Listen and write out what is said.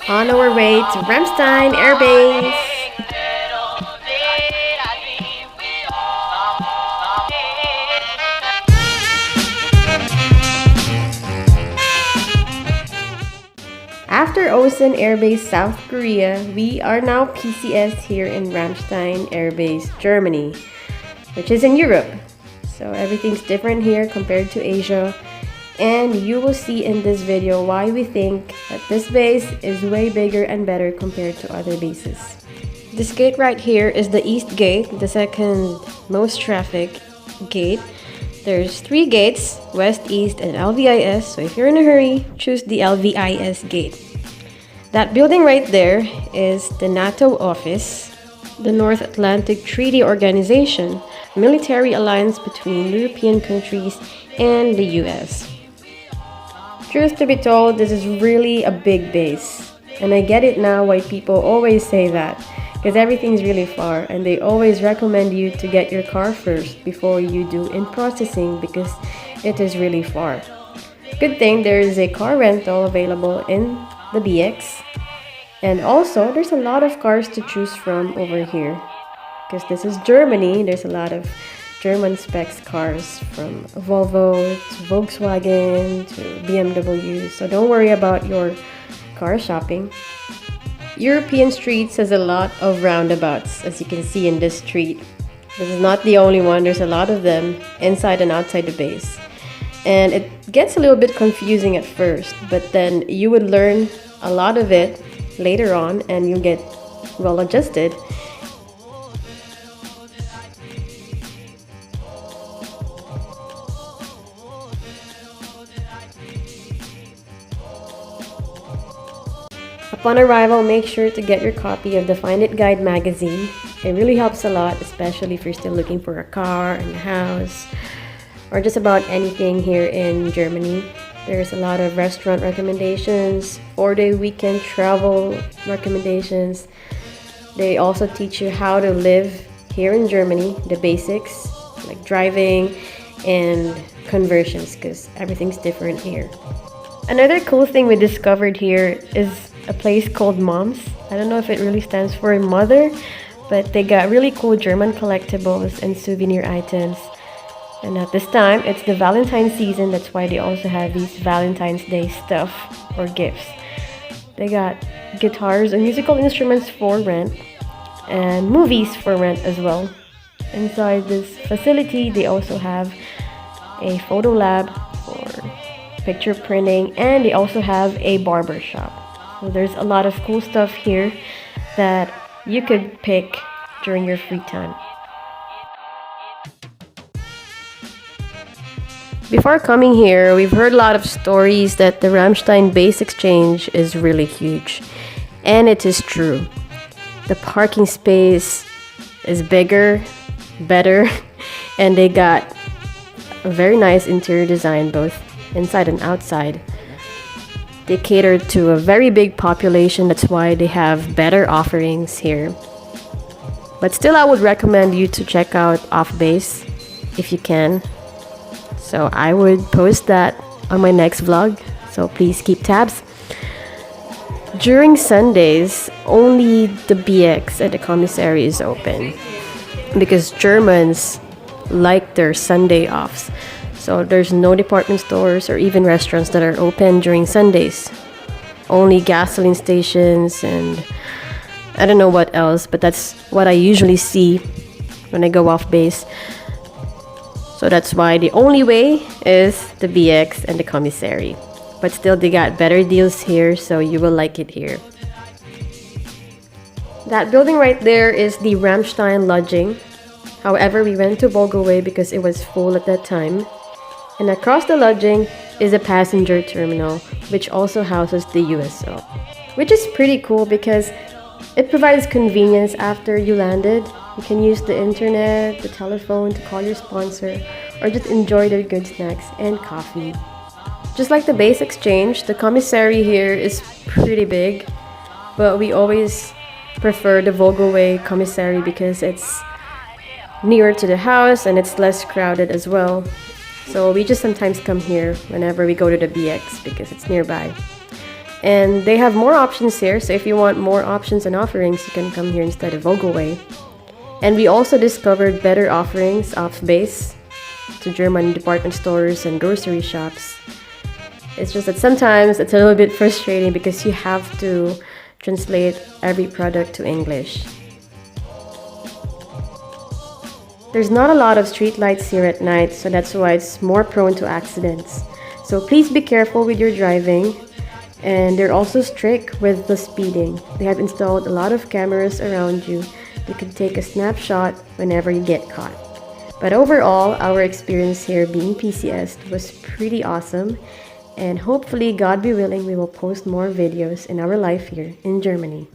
On our way to Ramstein Air Base. After Osan Air Base, South Korea, we are now PCS here in Ramstein Air Base, Germany, which is in Europe. So everything's different here compared to Asia. And you will see in this video why we think that this base is way bigger and better compared to other bases. This gate right here is the East Gate, the second most traffic gate. There's 3 gates, West, East, and LVIS, so if you're in a hurry, choose the LVIS gate. That building right there is the NATO office, the North Atlantic Treaty Organization, military alliance between European countries and the US. Truth to be told, this is really a big base. And I get it now why people always say that, because everything's really far and they always recommend you to get your car first before you do in processing because it is really far. Good thing there is a car rental available in the BX. And also, there's a lot of cars to choose from over here. Because this is Germany, there's a lot of German specs cars from Volvo to Volkswagen to BMW, so don't worry about your car shopping. European streets has a lot of roundabouts, as you can see in this street. This is not the only one, there's a lot of them inside and outside the base. And it gets a little bit confusing at first, but then you would learn a lot of it later on and you'll get well adjusted. Upon arrival, make sure to get your copy of the Find It Guide magazine. It really helps a lot, especially if you're still looking for a car and a house or just about anything here in Germany. There's a lot of restaurant recommendations, 4-day weekend travel recommendations. They also teach you how to live here in Germany, the basics like driving and conversions because everything's different here. Another cool thing we discovered here is a place called Moms. I don't know if it really stands for mother, but they got really cool German collectibles and souvenir items. And at this time, it's the Valentine's season, that's why they also have these Valentine's Day stuff or gifts. They got guitars and musical instruments for rent and movies for rent as well. Inside this facility, they also have a photo lab for picture printing and they also have a barber shop. So there's a lot of cool stuff here that you could pick during your free time. Before coming here, we've heard a lot of stories that the Ramstein base exchange is really huge. And it is true. The parking space is bigger, better, and they got a very nice interior design both inside and outside. They cater to a very big population, that's why they have better offerings here. But still, I would recommend you to check out Off-Base if you can. So I would post that on my next vlog, so please keep tabs. During Sundays, only the BX and the commissary is open because Germans like their Sunday offs. So there's no department stores or even restaurants that are open during Sundays. Only gasoline stations and I don't know what else, but that's what I usually see when I go off base. So that's why the only way is the BX and the commissary. But still they got better deals here, so you will like it here. That building right there is the Ramstein lodging. However, we went to Volgaway because it was full at that time. And across the lodging is a passenger terminal, which also houses the USO. Which is pretty cool because it provides convenience after you landed. You can use the internet, the telephone to call your sponsor, or just enjoy their good snacks and coffee. Just like the base exchange, the commissary here is pretty big, but we always prefer the Volgaway commissary because it's nearer to the house and it's less crowded as well. So we just sometimes come here whenever we go to the BX because it's nearby. And they have more options here, so if you want more options and offerings, you can come here instead of Vogelway. And we also discovered better offerings off base to German department stores and grocery shops. It's just that sometimes it's a little bit frustrating because you have to translate every product to English. There's not a lot of street lights here at night, so that's why it's more prone to accidents. So please be careful with your driving. And they're also strict with the speeding. They have installed a lot of cameras around you. You can take a snapshot whenever you get caught. But overall, our experience here being PCS was pretty awesome. And hopefully, God be willing, we will post more videos in our life here in Germany.